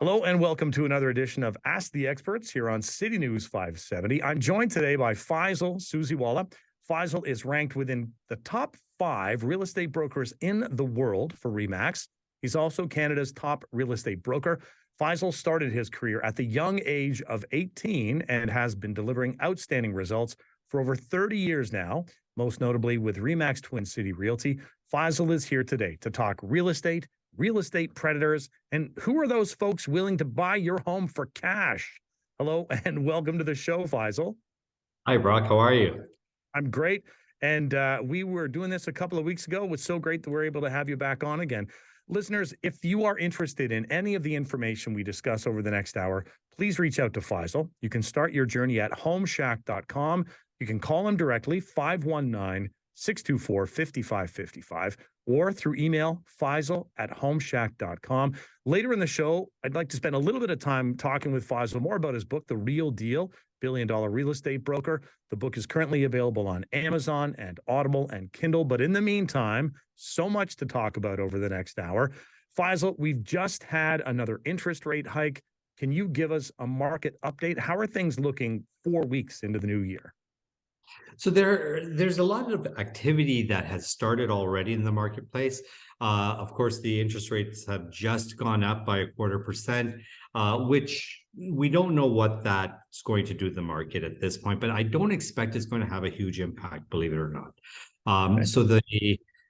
Hello and welcome to another edition of Ask the Experts here on City News 570. I'm joined today by Faisal Susiwala. Faisal is ranked within the top 5 real estate brokers in the world for RE/MAX. He's also Canada's top real estate broker. Faisal started his career at the young age of 18 and has been delivering outstanding results for over 30 years now, most notably with RE/MAX Twin City Realty. Faisal is here today to talk real estate predators, and who are those folks willing to buy your home for cash? Hello and welcome to the show, Faisal. Hi, Brock. How are you? I'm great. And we were doing this a couple of weeks ago. It was so great that we're able to have you back on again. Listeners, if you are interested in any of the information we discuss over the next hour, please reach out to Faisal. You can start your journey at homeshack.com. You can call him directly, 519-624-5555, or through email, faisal@homeshack.com. Later in the show, I'd like to spend a little bit of time talking with Faisal more about his book, The Real Deal, Billion-Dollar Real Estate Broker. The book is currently available on Amazon and Audible and Kindle. But in the meantime, so much to talk about over the next hour. Faisal, we've just had another interest rate hike. Can you give us a market update? How are things looking 4 weeks into the new year? So there's a lot of activity that has started already in the marketplace. Of course, the interest rates have just gone up by 0.25%, which we don't know what that's going to do to the market at this point, but I don't expect it's going to have a huge impact, believe it or not. So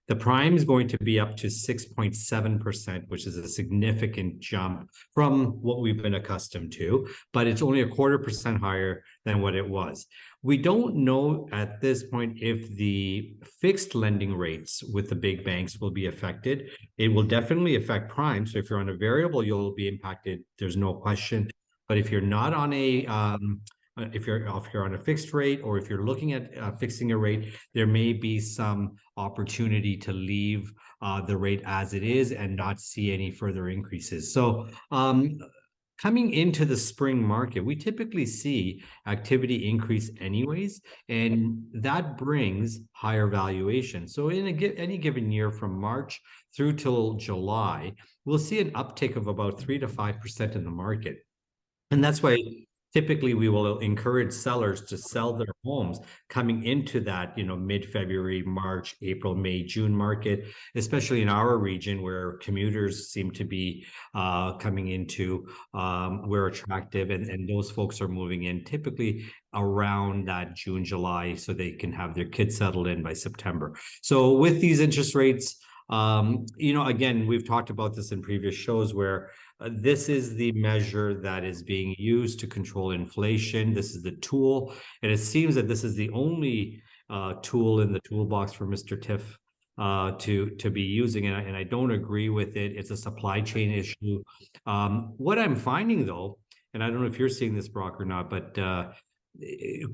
the prime is going to be up to 6.7%, which is a significant jump from what we've been accustomed to, but it's only 0.25% higher than what it was. We don't know at this point if the fixed lending rates with the big banks will be affected. It will definitely affect prime. So if you're on a variable, you'll be impacted. There's no question. But if you're not on if you're on a fixed rate, or if you're looking at fixing a rate, there may be some opportunity to leave the rate as it is and not see any further increases. So coming into the spring market, we typically see activity increase anyways, and that brings higher valuation. So in any given year from March through till July, we'll see an uptick of about 3 to 5% in the market. And that's why typically we will encourage sellers to sell their homes coming into that, mid-February, March, April, May, June market, especially in our region where commuters seem to be coming into, we're attractive, and those folks are moving in typically around that June, July, so they can have their kids settled in by September. So with these interest rates, again, we've talked about this in previous shows where this is the measure that is being used to control inflation. This is the tool, and it seems that this is the only tool in the toolbox for Mr. Tiff to be using, and I don't agree with it. It's a supply chain issue. What I'm finding though, and I don't know if you're seeing this, Brock, or not, but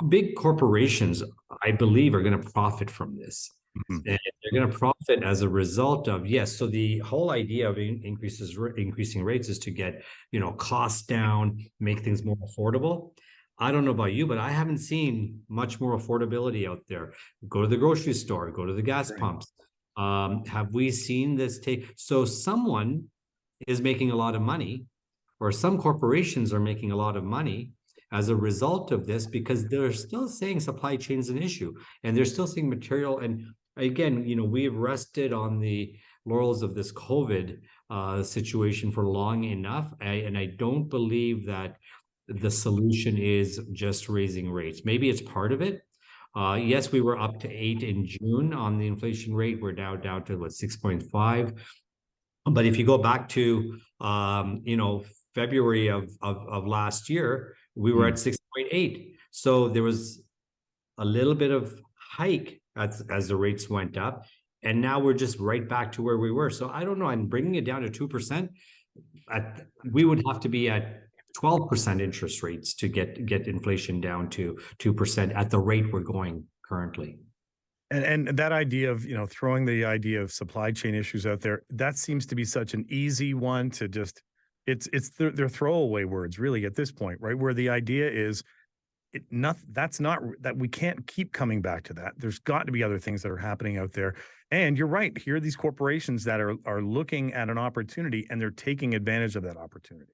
big corporations, I believe, are going to profit from this. And they're going to profit as a result of, yes. So the whole idea of increasing rates is to get, costs down, make things more affordable. I don't know about you, but I haven't seen much more affordability out there. Go to the grocery store, go to the gas pumps. Have we seen this take? So someone is making a lot of money, or some corporations are making a lot of money as a result of this, because they're still saying supply chain is an issue, and they're still seeing material. And again, we've rested on the laurels of this COVID situation for long enough, and I don't believe that the solution is just raising rates. Maybe it's part of it. Yes, we were up to 8 in June on the inflation rate. We're now down to 6.5. But if you go back to February of last year, we were at 6.8. So there was a little bit of hike as the rates went up, and now we're just right back to where we were. So I don't know. I'm bringing it down to 2%. We would have to be at 12% interest rates to get inflation down to 2% at the rate we're going currently. And that idea of, throwing the idea of supply chain issues out there, that seems to be such an easy one to just, they're throwaway words really at this point, right? Where the idea is that we can't keep coming back to that. There's got to be other things that are happening out there. And you're right. Here are these corporations that are looking at an opportunity, and they're taking advantage of that opportunity.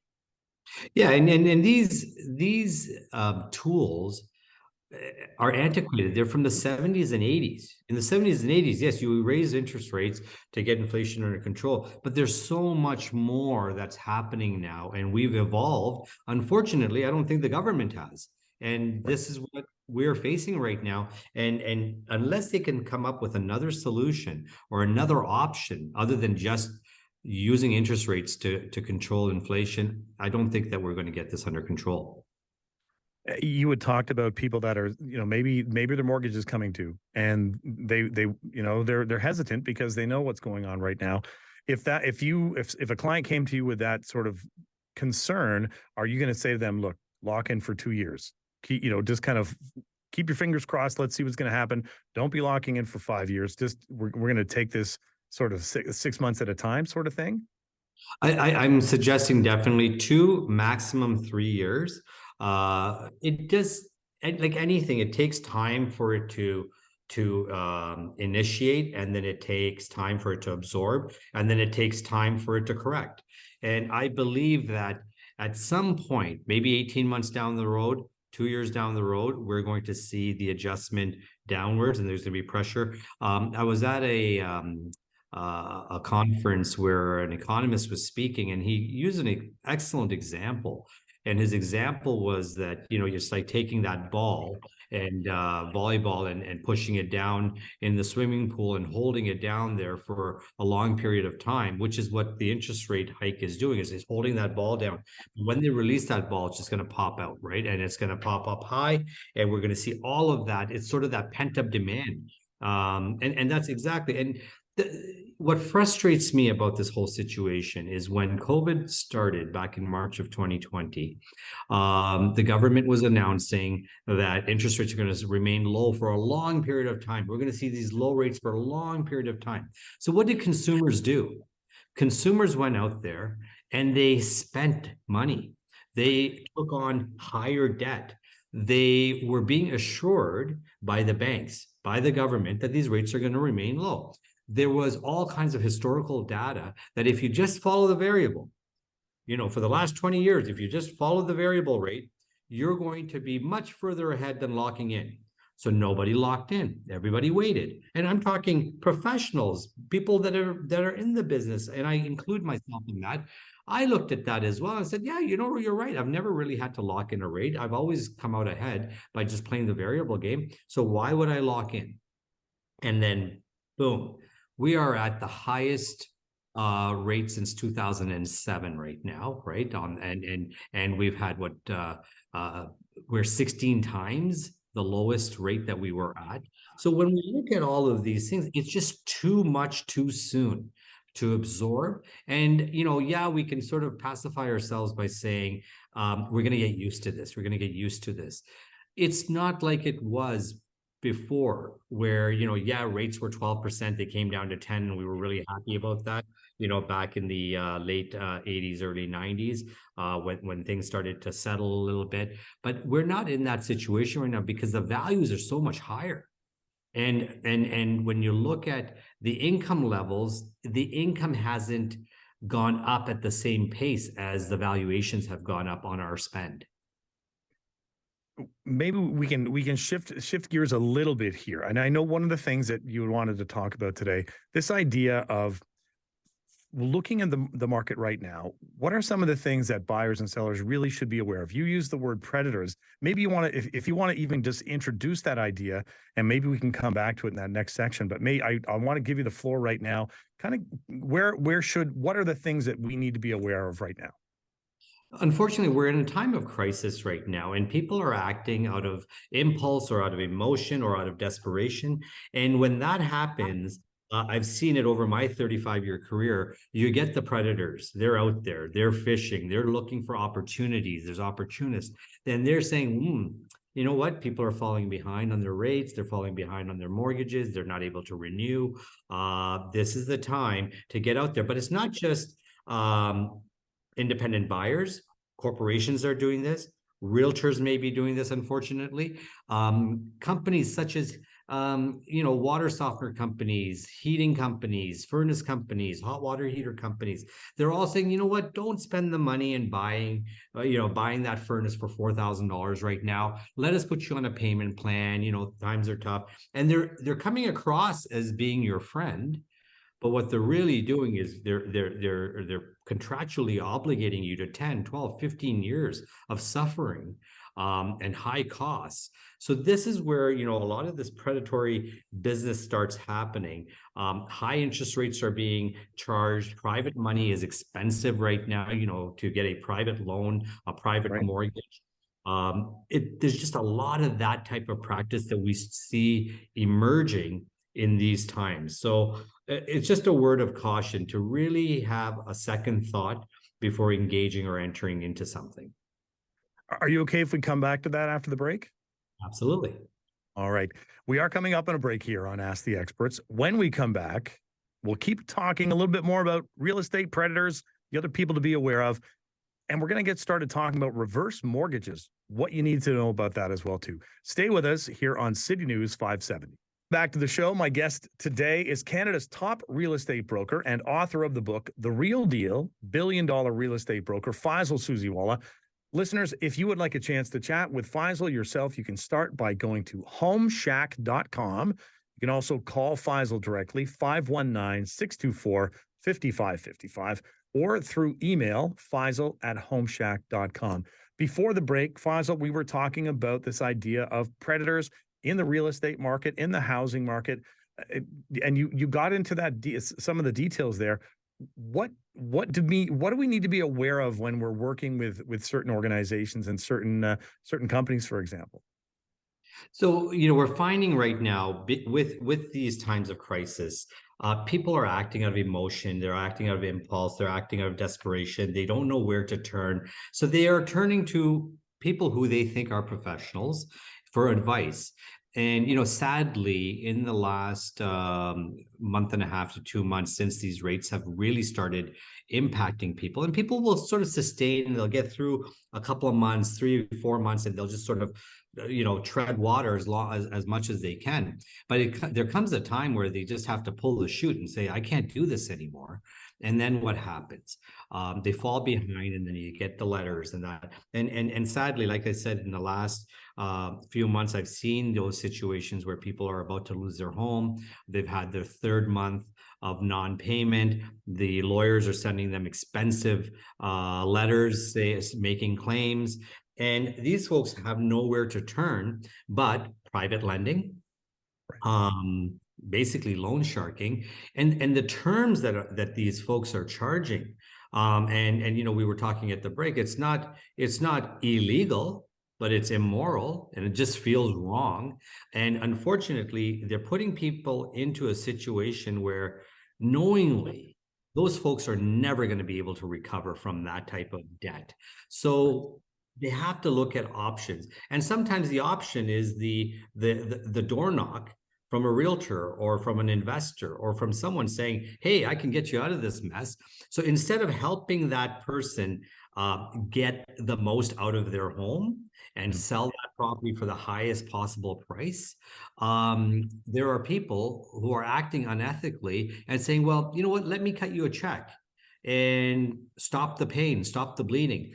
Yeah, and these tools are antiquated. They're from the 70s and 80s. In the 70s and 80s, yes, you raise interest rates to get inflation under control, but there's so much more that's happening now, and we've evolved. Unfortunately, I don't think the government has. And this is what we're facing right now. And unless they can come up with another solution or another option other than just using interest rates to control inflation, I don't think that we're going to get this under control. You had talked about people that are, maybe their mortgage is coming due, and they're hesitant because they know what's going on right now. If a client came to you with that sort of concern, are you going to say to them, look, lock in for 2 years? Just kind of keep your fingers crossed. Let's see what's going to happen. Don't be locking in for 5 years. Just we're going to take this sort of 6 months at a time, sort of thing. I'm suggesting definitely 2, maximum 3 years. It just like anything, it takes time for it to initiate, and then it takes time for it to absorb, and then it takes time for it to correct. And I believe that at some point, maybe 18 months down the road, 2 years down the road, we're going to see the adjustment downwards, and there's going to be pressure. I was at a conference where an economist was speaking, and he used an excellent example. And his example was that, just like taking that ball and volleyball and pushing it down in the swimming pool and holding it down there for a long period of time, which is what the interest rate hike is doing, is holding that ball down. When they release that ball, it's just going to pop out, right? And it's going to pop up high, and we're going to see all of that. It's sort of that pent up demand. And that's exactly, and what frustrates me about this whole situation is when COVID started back in March of 2020, the government was announcing that interest rates are going to remain low for a long period of time. We're going to see these low rates for a long period of time. So what did consumers do? Consumers went out there and they spent money. They took on higher debt. They were being assured by the banks, by the government, that these rates are going to remain low. There was all kinds of historical data that if you just follow the variable, for the last 20 years, if you just follow the variable rate, you're going to be much further ahead than locking in. So nobody locked in. Everybody waited. And I'm talking professionals, people that are in the business, and I include myself in that. I looked at that as well and said, yeah, you're right. I've never really had to lock in a rate. I've always come out ahead by just playing the variable game. So why would I lock in? And then boom, we are at the highest rate since 2007 right now, right? And we've had we're 16 times the lowest rate that we were at. So when we look at all of these things, it's just too much too soon to absorb. And yeah, we can sort of pacify ourselves by saying we're going to get used to this. We're going to get used to this. It's not like it was before, where yeah, rates were 12%, they came down to 10, and we were really happy about that, back in the late 80s, early 90s, when things started to settle a little bit. But we're not in that situation right now because the values are so much higher. And when you look at the income levels, the income hasn't gone up at the same pace as the valuations have gone up on our spend. Maybe we can shift gears a little bit here. And I know one of the things that you wanted to talk about today, this idea of looking at the market right now, what are some of the things that buyers and sellers really should be aware of? You use the word predators. Maybe you want to, if you want to even just introduce that idea, and maybe we can come back to it in that next section. But I want to give you the floor right now. Kind of what are the things that we need to be aware of right now? Unfortunately, we're in a time of crisis right now, and people are acting out of impulse or out of emotion or out of desperation. And when that happens, I've seen it over my 35-year career. You get the predators. They're out there. They're fishing. They're looking for opportunities. There's opportunists. Then they're saying, you know what? People are falling behind on their rates. They're falling behind on their mortgages. They're not able to renew. This is the time to get out there. But it's not just independent buyers. Corporations are doing this. Realtors may be doing this, unfortunately. Companies such as water softener companies, heating companies, furnace companies, hot water heater companies. They're all saying, you know what, don't spend the money in buying that furnace for $4,000 right now. Let us put you on a payment plan. Times are tough. And they're coming across as being your friend. But what they're really doing is they're contractually obligating you to 10, 12, 15 years of suffering and high costs. So this is where, a lot of this predatory business starts happening. High interest rates are being charged. Private money is expensive right now, to get a private loan, a private mortgage. There's just a lot of that type of practice that we see emerging in these times. So it's just a word of caution to really have a second thought before engaging or entering into something. Are you okay if we come back to that after the break? Absolutely. All right. We are coming up on a break here on Ask the Experts. When we come back, we'll keep talking a little bit more about real estate predators, the other people to be aware of, and we're going to get started talking about reverse mortgages, what you need to know about that as well, too. Stay with us here on City News 570. Back to the show. My guest today is Canada's top real estate broker and author of the book, The Real Deal, billion-dollar real estate broker, Faisal Susiwala. Listeners, if you would like a chance to chat with Faisal yourself, you can start by going to homeshack.com. You can also call Faisal directly, 519-624-5555, or through email, faisal@homeshack.com. Before the break, Faisal, we were talking about this idea of predators in the real estate market, in the housing market, and you got into that some of the details there. What do we need to be aware of when we're working with certain organizations and certain companies, for example? So we're finding right now with these times of crisis, people are acting out of emotion, they're acting out of impulse, they're acting out of desperation. They don't know where to turn, so they are turning to people who they think are professionals for advice. And sadly, in the last month and a half to 2 months, since these rates have really started impacting people, and people will sort of sustain, they'll get through a couple of months, 3 or 4 months, and they'll just sort of tread water as much as they can. But there comes a time where they just have to pull the chute and say, I can't do this anymore. And then what happens? They fall behind, and then you get the letters and that. And sadly, like I said, in the last few months, I've seen those situations where people are about to lose their home. They've had their 3rd month of non-payment. The lawyers are sending them expensive letters, making claims. And these folks have nowhere to turn but private lending, basically loan sharking, and the terms that these folks are charging. And we were talking at the break. It's not illegal, but it's immoral, and it just feels wrong. And unfortunately, they're putting people into a situation where knowingly those folks are never going to be able to recover from that type of debt. So they have to look at options. And sometimes the option is the door knock from a realtor or from an investor or from someone saying, hey, I can get you out of this mess. So instead of helping that person get the most out of their home and sell that property for the highest possible price, there are people who are acting unethically and saying, well, you know what, let me cut you a check and stop the pain, stop the bleeding.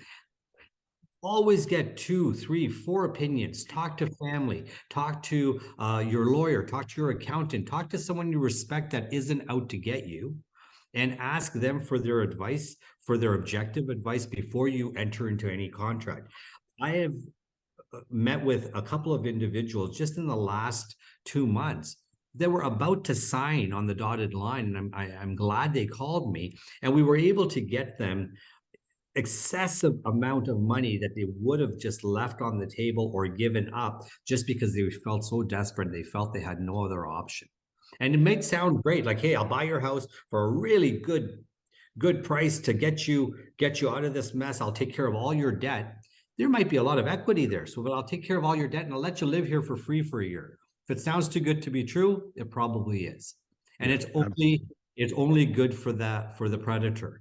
Always get 2, 3, 4 opinions. Talk to family, talk to your lawyer, talk to your accountant, talk to someone you respect that isn't out to get you, and ask them for their advice, for their objective advice before you enter into any contract. I have met with a couple of individuals just in the last 2 months that were about to sign on the dotted line, and I'm glad they called me, and we were able to get them excessive amount of money that they would have just left on the table or given up just because they felt so desperate. They felt they had no other option. And it might sound great, like, hey, I'll buy your house for a really good price to get you out of this mess. I'll take care of all your debt. There might be a lot of equity there. So, but I'll take care of all your debt and I'll let you live here for free for a year. If it sounds too good to be true, it probably is. And it's only good for the predator.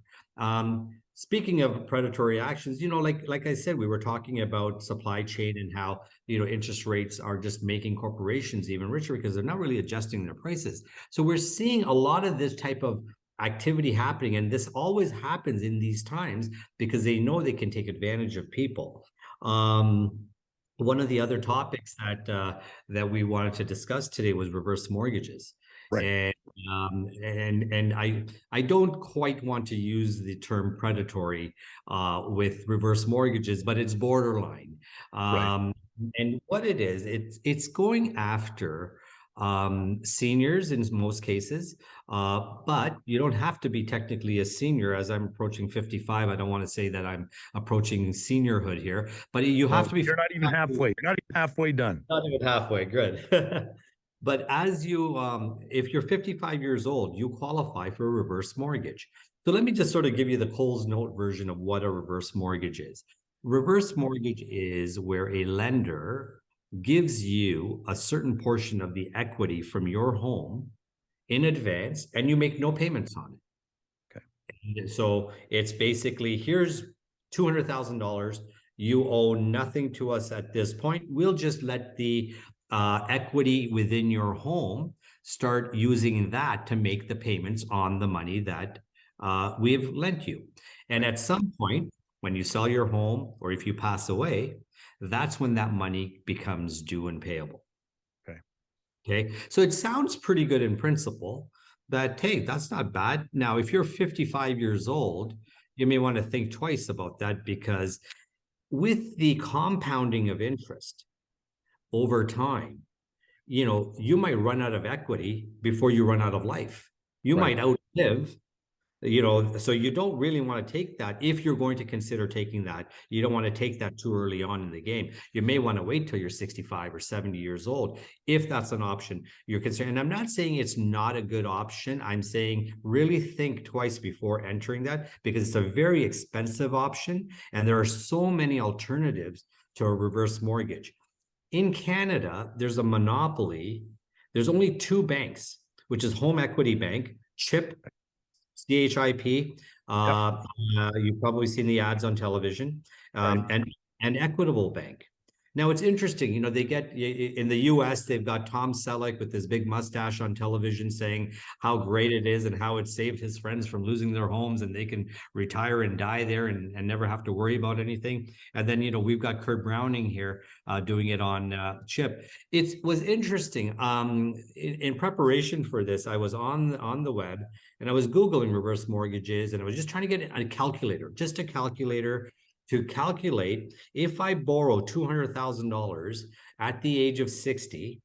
speaking of predatory actions, like I said, we were talking about supply chain and how, interest rates are just making corporations even richer because they're not really adjusting their prices. So we're seeing a lot of this type of activity happening, and this always happens in these times because they know they can take advantage of people. One of the other topics that we wanted to discuss today was reverse mortgages. Right. And I don't quite want to use the term predatory with reverse mortgages, but it's borderline. Right. And what it is, it's going after seniors in most cases, but you don't have to be technically a senior. As I'm approaching 55, I don't want to say that I'm approaching seniorhood here, but you have to be. You're not even halfway. You're not even halfway done. Not even halfway. Good. But as you, if you're 55 years old, you qualify for a reverse mortgage. So let me just sort of give you the Coles Note version of what a reverse mortgage is. Reverse mortgage is where a lender gives you a certain portion of the equity from your home in advance, and you make no payments on it. Okay. So it's basically, here's $200,000. You owe nothing to us at this point. We'll just let the equity within your home start using that to make the payments on the money that we've lent you. And at some point, when you sell your home or if you pass away, that's when that money becomes due and payable. Okay. So it sounds pretty good in principle that, hey, that's not bad. Now, if you're 55 years old, you may want to think twice about that, because with the compounding of interest over time, you might run out of equity before you run out of life. You might outlive, so you don't really want to take that. If you're going to consider taking that, you don't want to take that too early on in the game. You may want to wait till you're 65 or 70 years old, if that's an option you're considering. And I'm not saying it's not a good option. I'm saying really think twice before entering that, because it's a very expensive option. And there are so many alternatives to a reverse mortgage. In Canada, there's a monopoly. There's only two banks, which is Home Equity Bank, CHIP, CHIP. You've probably seen the ads on television, and Equitable Bank. Now, it's interesting, they get in the US, they've got Tom Selleck with his big mustache on television saying how great it is and how it saved his friends from losing their homes, and they can retire and die there and never have to worry about anything. And then, we've got Kurt Browning here doing it on CHIP. It was interesting. In preparation for this, I was on the web and I was Googling reverse mortgages, and I was just trying to get a calculator, just a calculator, to calculate if I borrow $200,000 at the age of 60,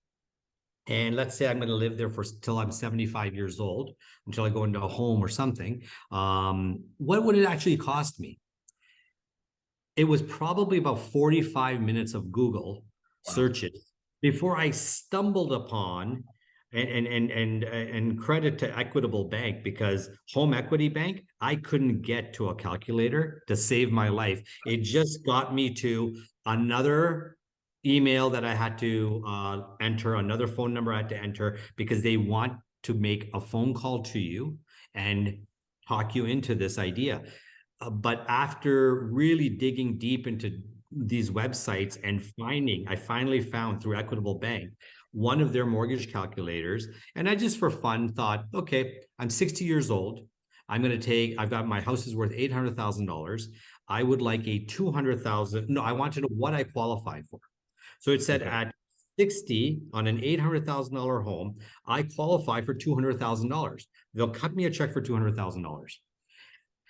and let's say I'm going to live there till I'm 75 years old, until I go into a home or something, what would it actually cost me? It was probably about 45 minutes of Google searches before I stumbled upon, and credit to Equitable Bank, because Home Equity Bank, I couldn't get to a calculator to save my life. It just got me to another email that I had to enter, another phone number I had to enter, because they want to make a phone call to you and talk you into this idea. But after really digging deep into these websites and I finally found through Equitable Bank one of their mortgage calculators. And I just for fun thought, okay, I'm 60 years old. I've got, my house is worth $800,000. I would like a 200,000. No, I want to know what I qualify for. So it said at 60 on an $800,000 home, I qualify for $200,000. They'll cut me a check for $200,000.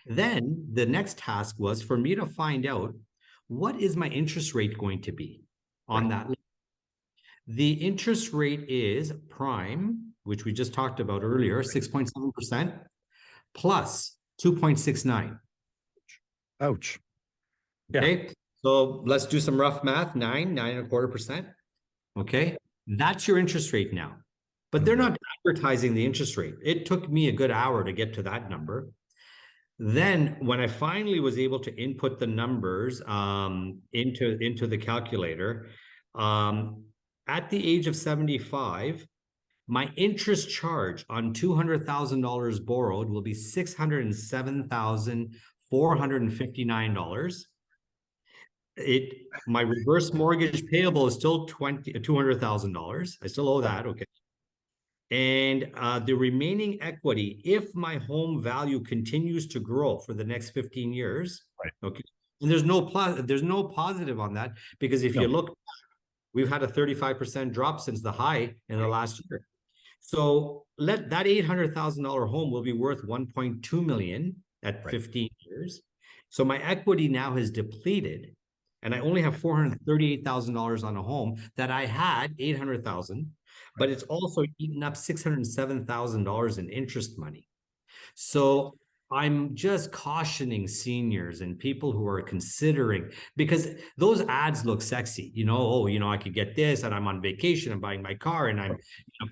Then the next task was for me to find out, what is my interest rate going to be on that? The interest rate is prime, which we just talked about earlier, 6.7%, plus 2.69. Ouch. Yeah. Okay, so let's do some rough math. 9.25%. Okay, that's your interest rate now. But they're not advertising the interest rate. It took me a good hour to get to that number. Then when I finally was able to input the numbers into the calculator, at the age of 75, my interest charge on $200,000 borrowed will be $607,400. $459. My reverse mortgage payable is still $200,000. I still owe that. Okay. And the remaining equity, if my home value continues to grow for the next 15 years, Right. okay, and there's no positive on that, because if you look, we've had a 35% drop since the high in the last year. So let that $800,000 home will be worth 1.2 million at 15 years. So my equity now has depleted, and I only have $438,000 on a home that I had 800,000, but it's also eaten up $607,000 in interest money. So I'm just cautioning seniors and people who are considering, because those ads look sexy, I could get this, and I'm on vacation, I'm buying my car, and I'm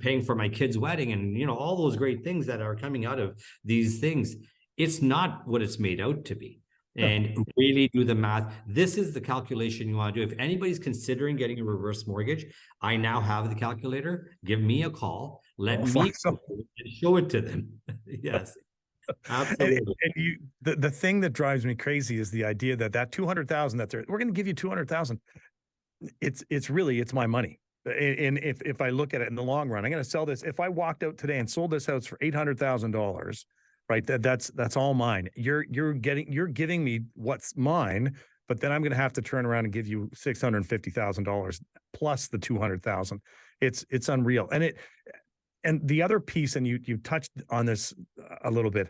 paying for my kid's wedding, and all those great things that are coming out of these things. It's not what it's made out to be. And really do the math. This is the calculation you want to do. If anybody's considering getting a reverse mortgage, I now have the calculator. Give me a call. Let me show it to them. Yes. Absolutely. And the thing that drives me crazy is the idea that 200,000 we're going to give you 200,000. It's my money. And if I look at it in the long run, I'm going to sell this. If I walked out today and sold this house for $800,000, right? That's all mine. You're giving me what's mine, but then I'm going to have to turn around and give you $650,000 plus the 200,000. It's unreal. And the other piece, and you touched on this a little bit,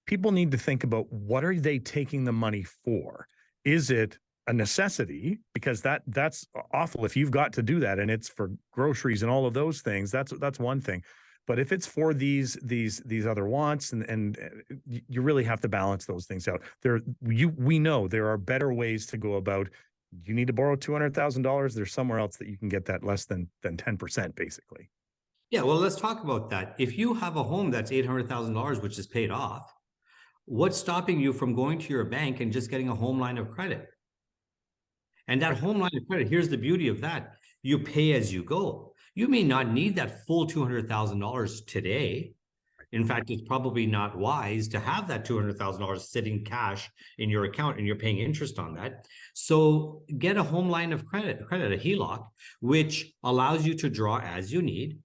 people need to think about, what are they taking the money for? Is it a necessity? Because that's awful if you've got to do that, and it's for groceries and all of those things. That's one thing. But if it's for these other wants, and you really have to balance those things out. We know there are better ways to go about. You need to borrow $200,000. There's somewhere else that you can get that less than 10%, basically. Yeah, well, let's talk about that. If you have a home that's $800,000, which is paid off, what's stopping you from going to your bank and just getting a home line of credit? And that home line of credit, here's the beauty of that. You pay as you go. You may not need that full $200,000 today. In fact, it's probably not wise to have that $200,000 sitting cash in your account and you're paying interest on that. So get a home line of credit, a HELOC, which allows you to draw as you need.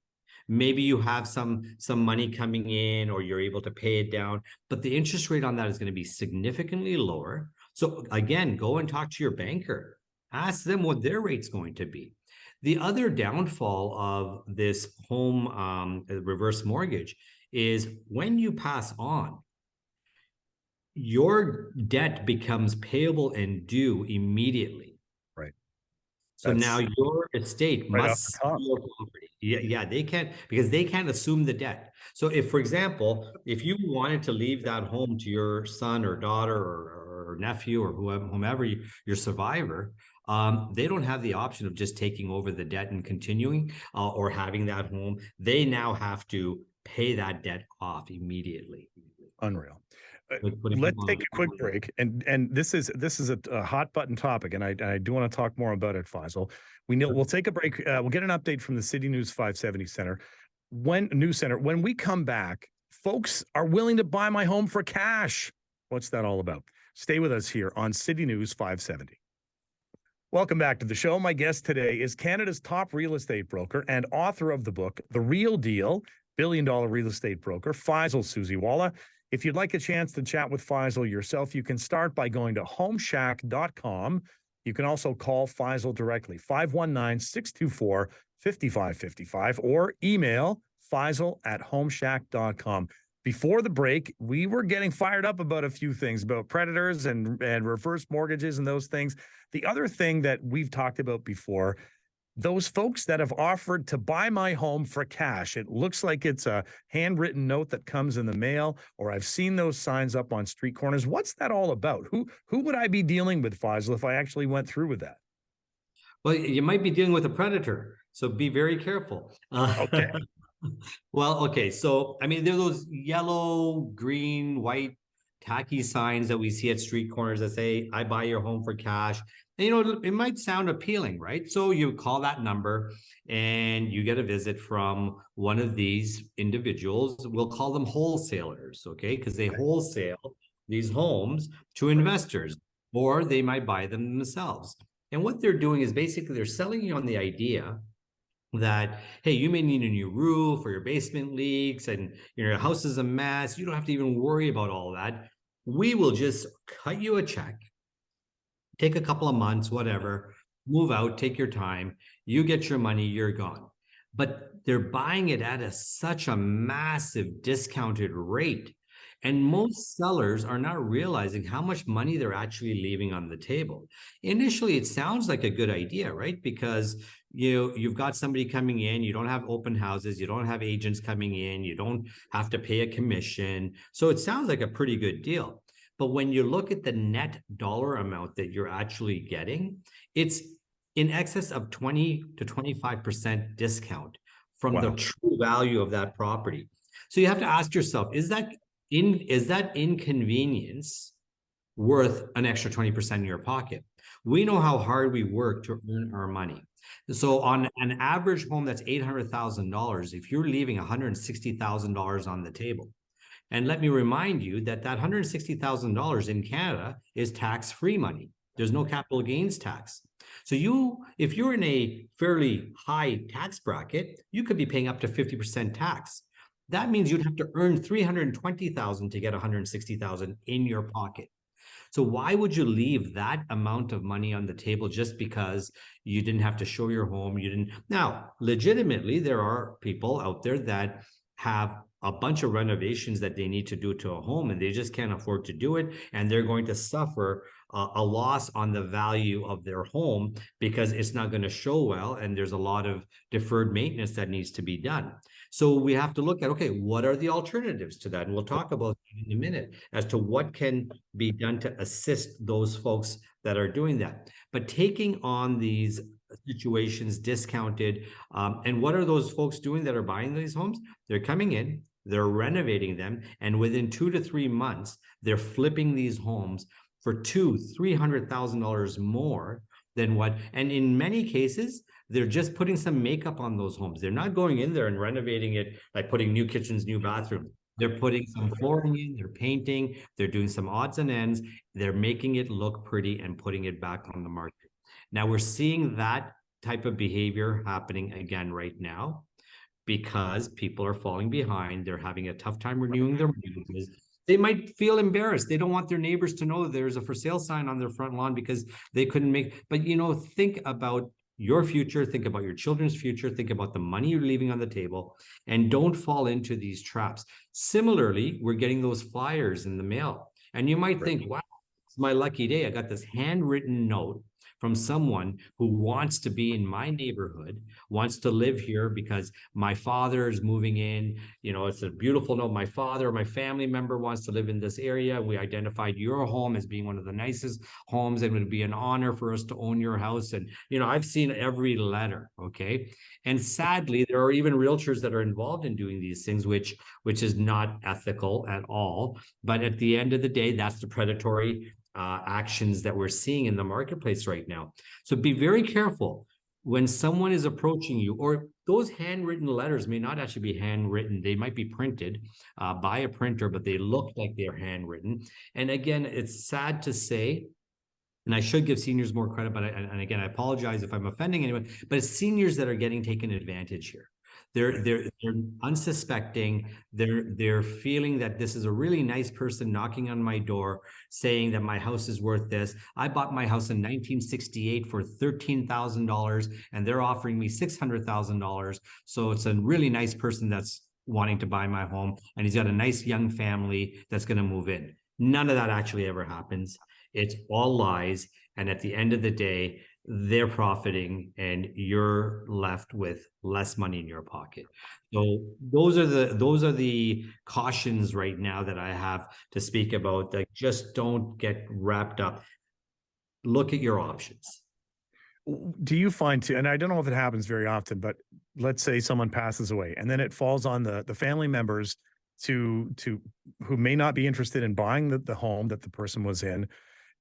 Maybe you have some money coming in, or you're able to pay it down, but the interest rate on that is going to be significantly lower. So again, go and talk to your banker. Ask them what their rate's going to be. The other downfall of this home reverse mortgage is when you pass on, your debt becomes payable and due immediately. Right. So now your estate must sell your property. Yeah, they can't, because they can't assume the debt. So if, for example, if you wanted to leave that home to your son or daughter or nephew or whomever your survivor, they don't have the option of just taking over the debt and continuing or having that home. They now have to pay that debt off immediately. Unreal. Let's take a quick break, and this is a hot button topic, and I do want to talk more about it, Faisal. We'll take a break. We'll get an update from the City News 570 Center. When we come back, folks are willing to buy my home for cash. What's that all about? Stay with us here on City News 570. Welcome back to the show. My guest today is Canada's top real estate broker and author of the book, The Real Deal, billion-dollar real estate broker, Faisal Susiwala. If you'd like a chance to chat with Faisal yourself, you can start by going to homeshack.com. You can also call Faisal directly, 519-624-5555, or email Faisal@homeshack.com. Before the break, we were getting fired up about a few things, about predators and reverse mortgages and those things. The other thing that we've talked about before, those folks that have offered to buy my home for cash. It looks like it's a handwritten note that comes in the mail, or I've seen those signs up on street corners. What's that all about? Who would I be dealing with, Faisal, if I actually went through with that? Well, you might be dealing with a predator, so be very careful. Okay. Well, okay. So, I mean, there are those yellow, green, white, tacky signs that we see at street corners that say, I buy your home for cash. And, it might sound appealing, right? So you call that number and you get a visit from one of these individuals. We'll call them wholesalers, okay? Because they wholesale these homes to investors, or they might buy them themselves. And what they're doing is basically they're selling you on the idea that, hey, you may need a new roof, or your basement leaks, and your house is a mess. You don't have to even worry about all that. We will just cut you a check, take a couple of months, whatever, move out, take your time, you get your money, you're gone. But they're buying it at such a massive discounted rate. And most sellers are not realizing how much money they're actually leaving on the table. Initially, it sounds like a good idea, right? Because you've got somebody coming in, you don't have open houses, you don't have agents coming in, you don't have to pay a commission. So it sounds like a pretty good deal. But when you look at the net dollar amount that you're actually getting, it's in excess of 20 to 25% discount from the true value of that property. So you have to ask yourself, is that inconvenience worth an extra 20% in your pocket? We know how hard we work to earn our money. So on an average home that's $800,000, if you're leaving $160,000 on the table, and let me remind you that $160,000 in Canada is tax-free money. There's no capital gains tax. So if you're in a fairly high tax bracket, you could be paying up to 50% tax. That means you'd have to earn $320,000 to get $160,000 in your pocket. So why would you leave that amount of money on the table just because you didn't have to show your home? Now, legitimately, there are people out there that have a bunch of renovations that they need to do to a home, and they just can't afford to do it, and they're going to suffer a loss on the value of their home because it's not going to show well, and there's a lot of deferred maintenance that needs to be done. So we have to look at, okay, what are the alternatives to that? And we'll talk about in a minute as to what can be done to assist those folks that are doing that. But taking on these situations discounted, and what are those folks doing that are buying these homes? They're coming in, they're renovating them, and within 2 to 3 months, they're flipping these homes for $200,000-$300,000 more than what, and in many cases, they're just putting some makeup on those homes. They're not going in there and renovating it, like putting new kitchens, new bathrooms. They're putting some flooring in, they're painting, they're doing some odds and ends, they're making it look pretty and putting it back on the market. Now we're seeing that type of behavior happening again right now because people are falling behind. They're having a tough time renewing their mortgages. They might feel embarrassed. They don't want their neighbors to know that there's a for sale sign on their front lawn because they couldn't make, but think about your future, think about your children's future, think about the money you're leaving on the table, and don't fall into these traps. Similarly, we're getting those flyers in the mail, and you might think, wow, it's my lucky day. I got this handwritten note from someone who wants to be in my neighborhood, wants to live here because my father is moving in. It's a beautiful note. My father or my family member wants to live in this area. We identified your home as being one of the nicest homes, and it would be an honor for us to own your house. And, I've seen every letter, okay? And sadly, there are even realtors that are involved in doing these things, which is not ethical at all. But at the end of the day, that's the predatory actions that we're seeing in the marketplace right now. So be very careful when someone is approaching you, or those handwritten letters may not actually be handwritten. They might be printed by a printer, but they look like they're handwritten. And again, it's sad to say, and I should give seniors more credit, but I apologize if I'm offending anyone, but it's seniors that are getting taken advantage here. They're unsuspecting. They're feeling that this is a really nice person knocking on my door saying that my house is worth this. I bought my house in 1968 for $13,000 and they're offering me $600,000. So it's a really nice person that's wanting to buy my home, and he's got a nice young family that's going to move in. None of that actually ever happens. It's all lies. And at the end of the day, they're profiting and you're left with less money in your pocket. So those are the cautions right now that I have to speak about. That just don't get wrapped up. Look at your options. Do you find too, and I don't know if it happens very often, but let's say someone passes away and then it falls on the family members who may not be interested in buying the home that the person was in.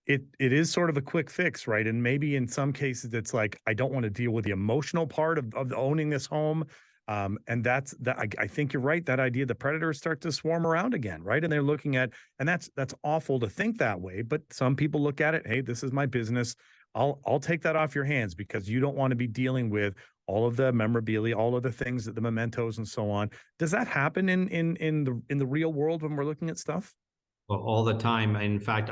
It is sort of a quick fix, right? And maybe in some cases it's like, I don't want to deal with the emotional part of owning this home. And that's that. I think you're right. That idea, the predators start to swarm around again, right? And they're looking at, and that's awful to think that way. But some people look at it, hey, this is my business. I'll take that off your hands because you don't want to be dealing with all of the memorabilia, all of the things, the mementos, and so on. Does that happen in the real world when we're looking at stuff? Well, all the time. In fact,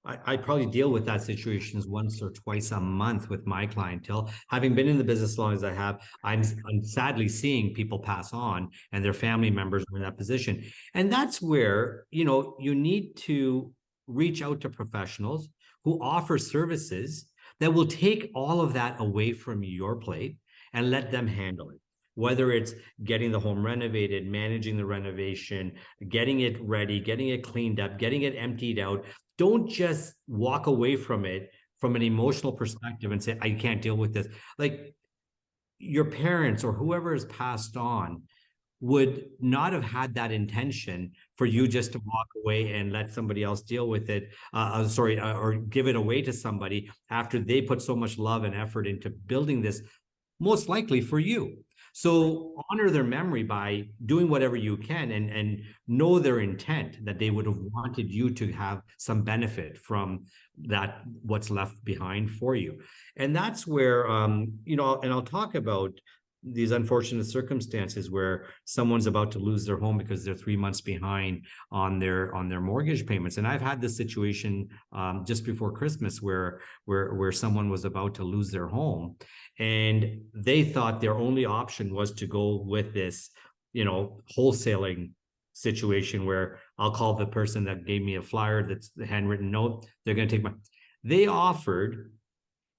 I probably deal with that situations once or twice a month with my clientele. Having been in the business as long as I have, I'm sadly seeing people pass on and their family members are in that position. And that's where, you need to reach out to professionals who offer services that will take all of that away from your plate and let them handle it. Whether it's getting the home renovated, managing the renovation, getting it ready, getting it cleaned up, getting it emptied out. Don't just walk away from it from an emotional perspective and say, I can't deal with this. Like, your parents or whoever has passed on would not have had that intention for you just to walk away and let somebody else deal with it. Or give it away to somebody after they put so much love and effort into building this, most likely for you. So honor their memory by doing whatever you can, and know their intent, that they would have wanted you to have some benefit from that, what's left behind for you. And that's where, and I'll talk about these unfortunate circumstances where someone's about to lose their home because they're 3 months behind on their mortgage payments. And I've had this situation just before Christmas where someone was about to lose their home, and they thought their only option was to go with this, wholesaling situation where I'll call the person that gave me a flyer that's the handwritten note. They're going to take they offered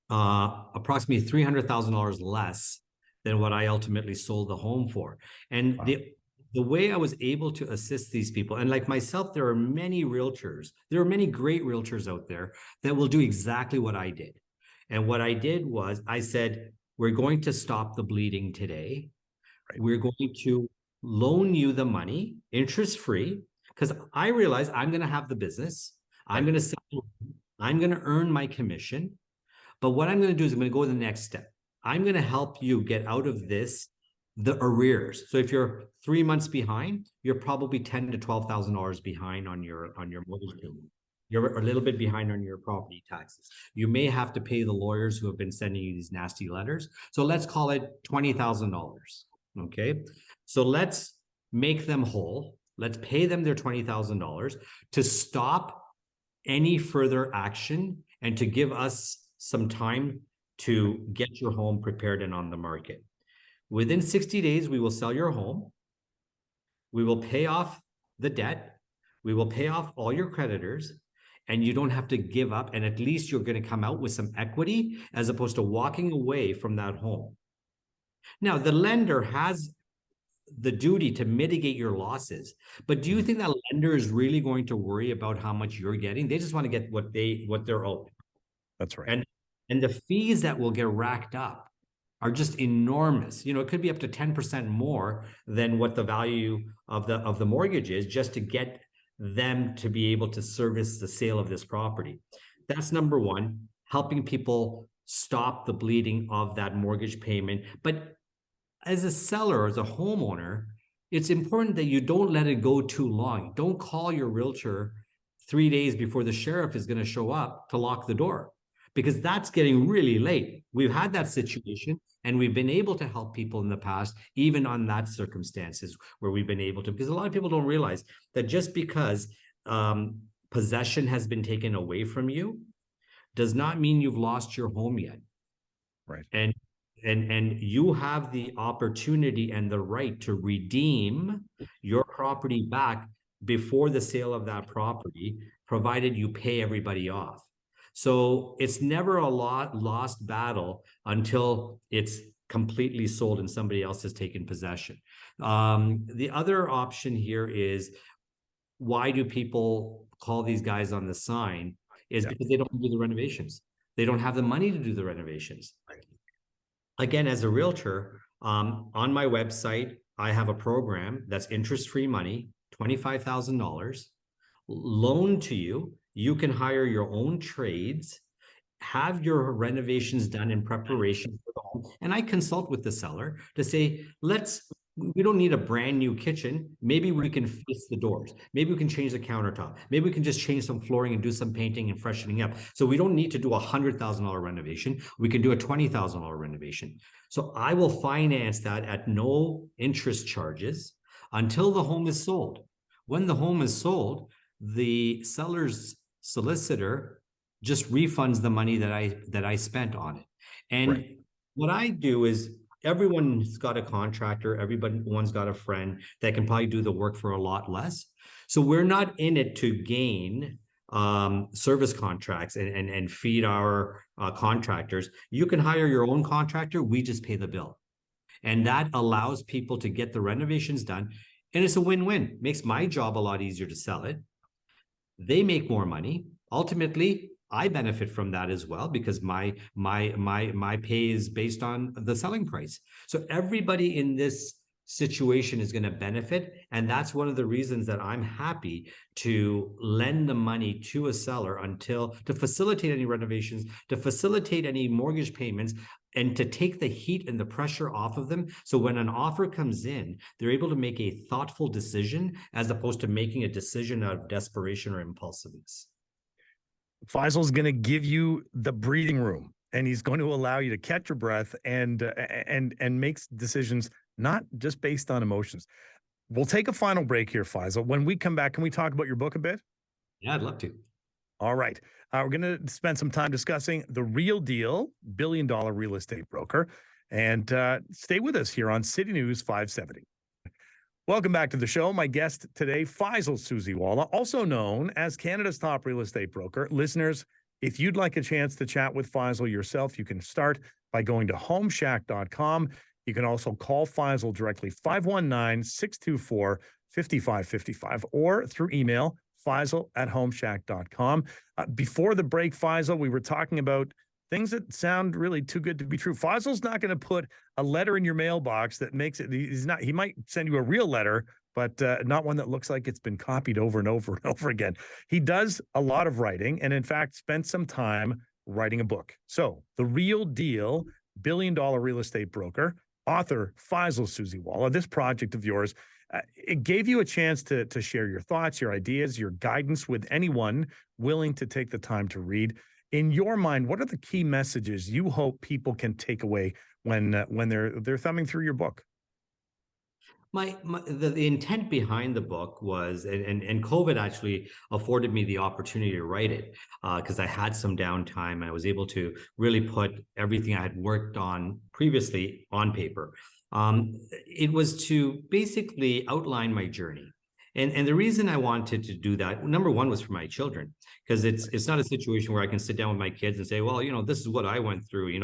approximately $300,000 less than what I ultimately sold the home for. And the way I was able to assist these people, and like myself, there are many realtors, there are many great realtors out there that will do exactly what I did. And what I did was I said, we're going to stop the bleeding today. Right. We're going to loan you the money interest free, because I realize I'm going to have the business. I'm going to sell, I'm going to earn my commission. But what I'm going to do is I'm going to go to the next step. I'm going to help you get out of this, the arrears. So if you're 3 months behind, you're probably $10,000 to $12,000 behind on your mortgage payment. You're a little bit behind on your property taxes. You may have to pay the lawyers who have been sending you these nasty letters. So let's call it $20,000. Okay. So let's make them whole. Let's pay them their $20,000 to stop any further action and to give us some time to get your home prepared and on the market. Within 60 days, we will sell your home. We will pay off the debt. We will pay off all your creditors, and you don't have to give up. And at least you're going to come out with some equity as opposed to walking away from that home. Now, the lender has the duty to mitigate your losses, but do you think that lender is really going to worry about how much you're getting? They just want to get what they're owed. That's right. And the fees that will get racked up are just enormous. It could be up to 10% more than what the value of the mortgage is, just to get them to be able to service the sale of this property. That's number one, helping people stop the bleeding of that mortgage payment. But as a seller, as a homeowner, it's important that you don't let it go too long. Don't call your realtor 3 days before the sheriff is going to show up to lock the door, because that's getting really late. We've had that situation, and we've been able to help people in the past, even on that circumstances where we've been able to, because a lot of people don't realize that just because possession has been taken away from you does not mean you've lost your home yet. Right. And you have the opportunity and the right to redeem your property back before the sale of that property, provided you pay everybody off. So it's never a lost battle until it's completely sold and somebody else has taken possession. The other option here is, why do people call these guys on the sign? Is because they don't do the renovations. They don't have the money to do the renovations. Right. Again, as a realtor, on my website, I have a program that's interest-free money, $25,000, loaned to you. You can hire your own trades, have your renovations done in preparation for the home and I consult with the seller to say, we don't need a brand new kitchen. Maybe we can fix the doors. Maybe we can change the countertop. Maybe we can just change some flooring and do some painting and freshening up. So we don't need to do $100,000 renovation. We can do a $20,000 renovation. So I will finance that at no interest charges until the home is sold. When the home is sold, the seller's solicitor just refunds the money that I spent on it. And Right. what I do is, everyone's got a contractor, everyone's got a friend that can probably do the work for a lot less. So we're not in it to gain service contracts and feed our contractors. You can hire your own contractor, we just pay the bill. And that allows people to get the renovations done. And it's a win-win. Makes my job a lot easier to sell it. They make more money. Ultimately, I benefit from that as well, because my pay is based on the selling price. So everybody in this situation is going to benefit. And that's one of the reasons that I'm happy to lend the money to a seller to facilitate any renovations, to facilitate any mortgage payments, and to take the heat and the pressure off of them. So when an offer comes in, they're able to make a thoughtful decision as opposed to making a decision out of desperation or impulsiveness. Faisal's going to give you the breathing room, and he's going to allow you to catch your breath and makes decisions not just based on emotions. We'll take a final break here, Faisal. When we come back, can we talk about your book a bit? Yeah, I'd love to. All right. We're going to spend some time discussing The Real Deal, billion-dollar real estate broker. And stay with us here on City News 570. Welcome back to the show. My guest today, Faisal Susiwala, also known as Canada's top real estate broker. Listeners, if you'd like a chance to chat with Faisal yourself, you can start by going to homeshack.com. You can also call Faisal directly, 519-624-5555, or through email, faisal@homeshack.com. Before the break, Faisal, we were talking about things that sound really too good to be true. Faisal's not going to put a letter in your mailbox that makes it, he might send you a real letter, but not one that looks like it's been copied over and over and over again. He does a lot of writing and, in fact, spent some time writing a book. So, The Real Deal, billion-dollar real estate broker, author Faisal Susiwala, this project of yours, it gave you a chance to share your thoughts, your ideas, your guidance with anyone willing to take the time to read. In your mind, what are the key messages you hope people can take away when they're thumbing through your book? The intent behind the book was, and COVID actually afforded me the opportunity to write it, because I had some downtime and I was able to really put everything I had worked on previously on paper. It was to basically outline my journey. And the reason I wanted to do that, number one, was for my children, because it's not a situation where I can sit down with my kids and say, well, this is what I went through.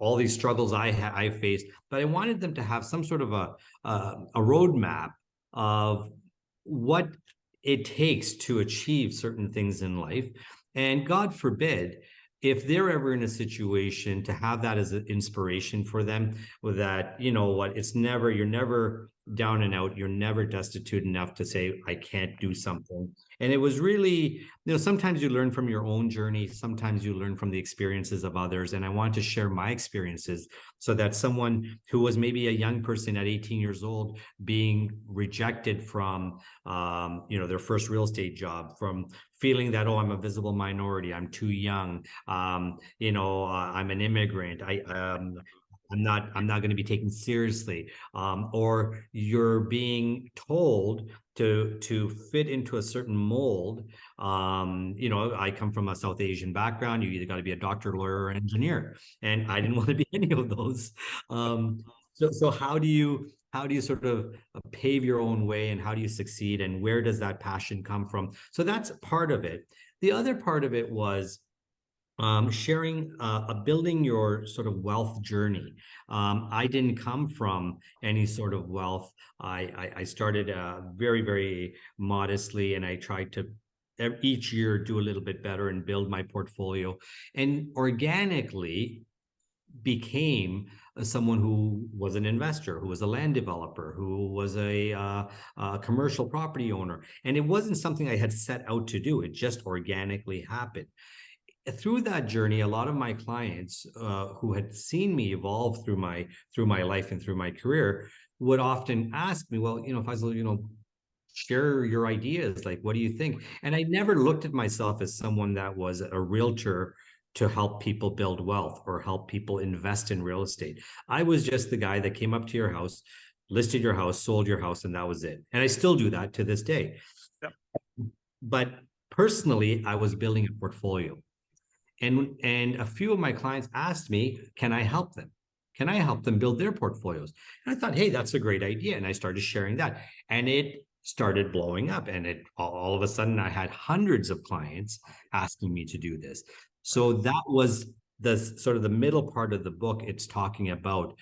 All these struggles I faced, but I wanted them to have some sort of a roadmap of what it takes to achieve certain things in life. And God forbid, if they're ever in a situation, to have that as an inspiration for them, with that, you're never down and out, you're never destitute enough to say, I can't do something. And it was really, sometimes you learn from your own journey, sometimes you learn from the experiences of others. And I want to share my experiences so that someone who was maybe a young person at 18 years old being rejected from, their first real estate job, from feeling that, I'm a visible minority, I'm too young, I'm an immigrant, I'm not going to be taken seriously, or you're being told to fit into a certain mold. I come from a South Asian background. You either got to be a doctor, lawyer, or engineer, and I didn't want to be any of those. So how do you sort of pave your own way, and how do you succeed, and where does that passion come from? So that's part of it. The other part of it was sharing, building your sort of wealth journey. I didn't come from any sort of wealth. I started very, very modestly, and I tried to each year do a little bit better and build my portfolio, and organically became someone who was an investor, who was a land developer, who was a commercial property owner. And it wasn't something I had set out to do. It just organically happened. through that journey, a lot of my clients who had seen me evolve through my life and through my career would often ask me, well, Faisal, share your ideas. Like, what do you think? And I never looked at myself as someone that was a realtor to help people build wealth or help people invest in real estate. I was just the guy that came up to your house, listed your house, sold your house, and that was it. And I still do that to this day. Yep. But personally, I was building a portfolio. And a few of my clients asked me, can I help them? Can I help them build their portfolios? And I thought, hey, that's a great idea. And I started sharing that. And it started blowing up. And it all of a sudden I had hundreds of clients asking me to do this. So that was the sort of the middle part of the book. It's talking about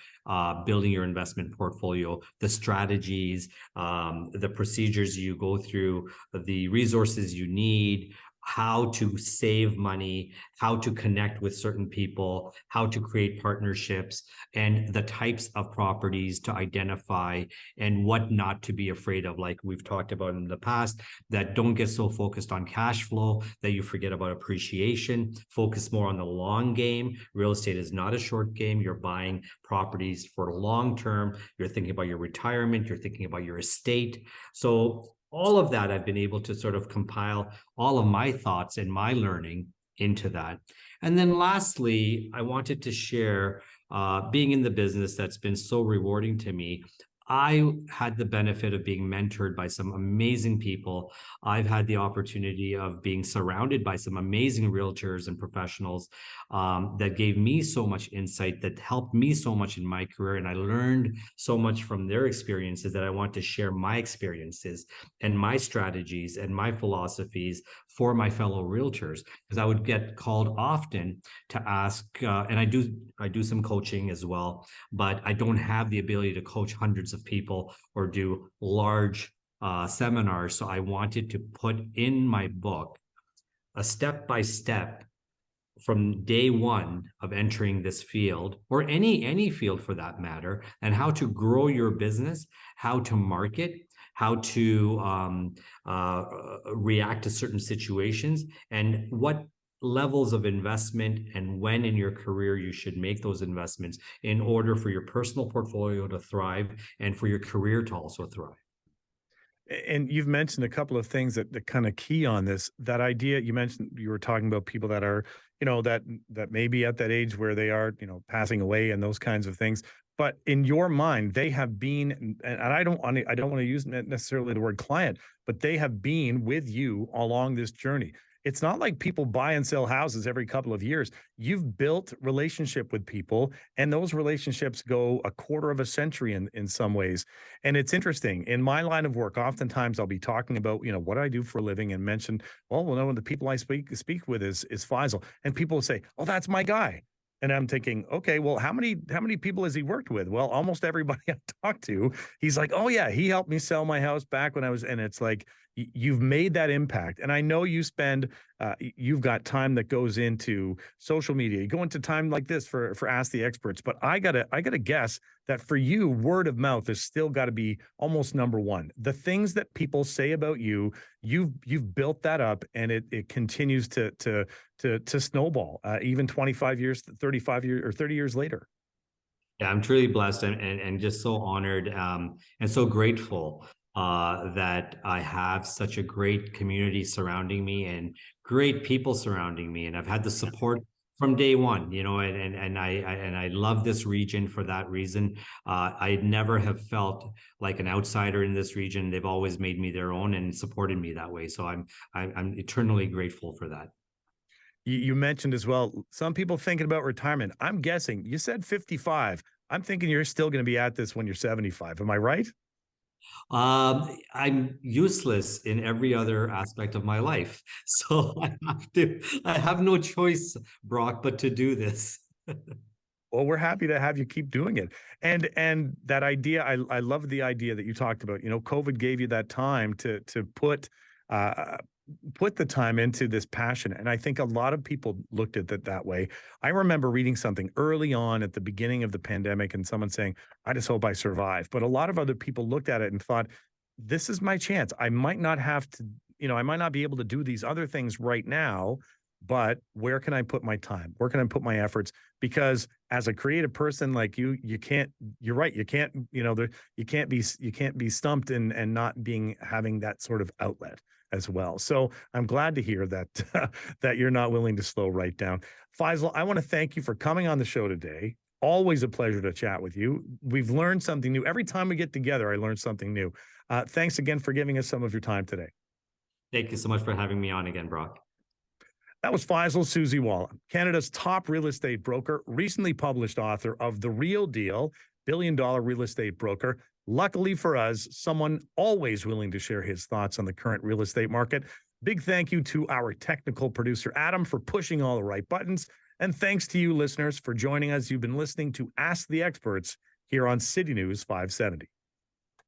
building your investment portfolio, the strategies, the procedures you go through, the resources you need, how to save money, how to connect with certain people, how to create partnerships, and the types of properties to identify and what not to be afraid of. Like we've talked about in the past, that don't get so focused on cash flow that you forget about appreciation. Focus more on the long game. Real estate is not a short game. You're buying properties for long term. You're thinking about your retirement. You're thinking about your estate. So all of that, I've been able to sort of compile all of my thoughts and my learning into that. And then lastly, I wanted to share, being in the business that's been so rewarding to me. I had the benefit of being mentored by some amazing people. I've had the opportunity of being surrounded by some amazing realtors and professionals that gave me so much insight, that helped me so much in my career. And I learned so much from their experiences that I want to share my experiences and my strategies and my philosophies for my fellow realtors. Because I would get called often to ask, and I do some coaching as well, but I don't have the ability to coach hundreds of people or do large seminars. So I wanted to put in my book a step-by-step from day one of entering this field, or any field for that matter, and how to grow your business, how to market, how to react to certain situations, and what levels of investment and when in your career you should make those investments in order for your personal portfolio to thrive and for your career to also thrive. And you've mentioned a couple of things that kind of key on this. That idea you mentioned, you were talking about people that are, that may be at that age where they are, passing away and those kinds of things. But in your mind, they have been, and I don't want to use necessarily the word client, but they have been with you along this journey. It's not like people buy and sell houses every couple of years. You've built relationship with people, and those relationships go a quarter of a century in some ways. And it's interesting. In my line of work, oftentimes I'll be talking about, what I do for a living and mention, no, the people I speak with is Faisal. And people will say, oh, that's my guy. And I'm thinking, okay, well, how many people has he worked with? Well, almost everybody I talked to, he's like, oh yeah, he helped me sell my house back when I was, and it's like, you've made that impact. And I know you've got time that goes into social media. You go into time like this for Ask the Experts, but I gotta guess that for you, word of mouth has still got to be almost number one. The things that people say about you, you've built that up, and it continues to snowball, even 25 years, 35 years, or 30 years later. Yeah, I'm truly blessed and just so honored and so grateful that I have such a great community surrounding me and great people surrounding me. And I've had the support from day one, and I love this region for that reason. I never have felt like an outsider in this region. They've always made me their own and supported me that way. So I'm eternally grateful for that. You mentioned as well, some people thinking about retirement. I'm guessing you said 55. I'm thinking you're still going to be at this when you're 75. Am I right? I'm useless in every other aspect of my life. So I have no choice, Brock, but to do this. Well, we're happy to have you keep doing it. And that idea, I love the idea that you talked about. COVID gave you that time to put the time into this passion. And I think a lot of people looked at it that way. I remember reading something early on at the beginning of the pandemic and someone saying, I just hope I survive. But a lot of other people looked at it and thought, this is my chance. I might not have to, I might not be able to do these other things right now, but where can I put my time? Where can I put my efforts? Because as a creative person like you can't, you're right. You can't, you can't be stumped and not having that sort of outlet as well. So I'm glad to hear that, that you're not willing to slow right down. Faisal, I want to thank you for coming on the show today. Always a pleasure to chat with you. We've learned something new. Every time we get together, I learn something new. Thanks again for giving us some of your time today. Thank you so much for having me on again, Brock. That was Faisal Susiwala, Canada's top real estate broker, recently published author of The Real Deal, billion-dollar real estate broker. Luckily for us, someone always willing to share his thoughts on the current real estate market. Big thank you to our technical producer, Adam, for pushing all the right buttons. And thanks to you, listeners, for joining us. You've been listening to Ask the Experts here on City News 570.